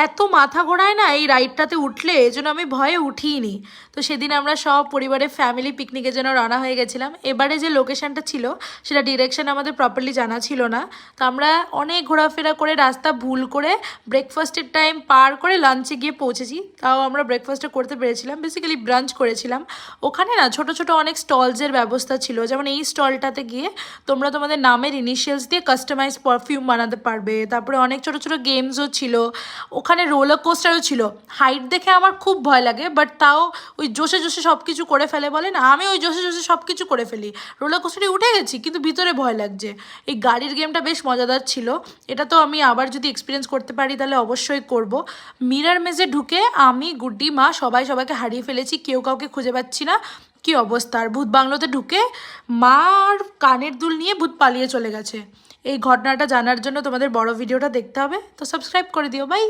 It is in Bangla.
এত মাথা ঘোরায় না এই রাইডটাতে উঠলে, এজন্য আমি ভয়ে উঠিনি। তো সেদিন আমরা সব পরিবারের ফ্যামিলি পিকনিকের জন্য রওনা হয়ে গেছিলাম। এবারে যে লোকেশনটা ছিল সেটা ডিরেকশন আমাদের প্রপারলি জানা ছিল না। তো আমরা অনেক ঘোরাফেরা করে রাস্তা ভুল করে ব্রেকফাস্টের টাইম পার করে লাঞ্চে গিয়ে পৌঁছেছি। তাও আমরা ব্রেকফাস্টটা করতে পেরেছিলাম, বেসিক্যালি ব্রাঞ্চ করেছিলাম। ওখানে না ছোট ছোট অনেক স্টলসের ব্যবস্থা ছিল, যেমন এই স্টলটাতে গিয়ে তোমরা তোমাদের নামের ইনিশিয়ালস দিয়ে কাস্টমাইজ পারফিউম বানাতে পারবে। তারপরে অনেক ছোট ছোট গেমসও ছিল, ওখানে রোলার কোস্টারও ছিল। হাইট দেখে আমার খুব ভয় লাগে, বাট তাও ওই জোশে জোশে সব কিছু করে ফেলে বলে না, আমি ওই জোশে জোশে সব কিছু করে ফেলি। রোলার কোস্টারে উঠে গেছি কিন্তু ভিতরে ভয় লাগছে। এই গাড়ির গেমটা বেশ মজাদার ছিল। এটা তো আমি আবার যদি এক্সপিরিয়েন্স করতে পারি তাহলে অবশ্যই করব। মিরার মেজে ঢুকে আমি, গুড্ডি, মা সবাইকে হারিয়ে ফেলেছি, কেউ কাউকে খুঁজে পাচ্ছি না। কি অবস্থা! আর ভূত বাংলোতে ঢুকে মার কানের দুল নিয়ে ভূত পালিয়ে চলে গেছে। এই ঘটনাটা জানার জন্য তোমাদের বড় ভিডিওটা দেখতে হবে, তো সাবস্ক্রাইব করে দিও। বাই।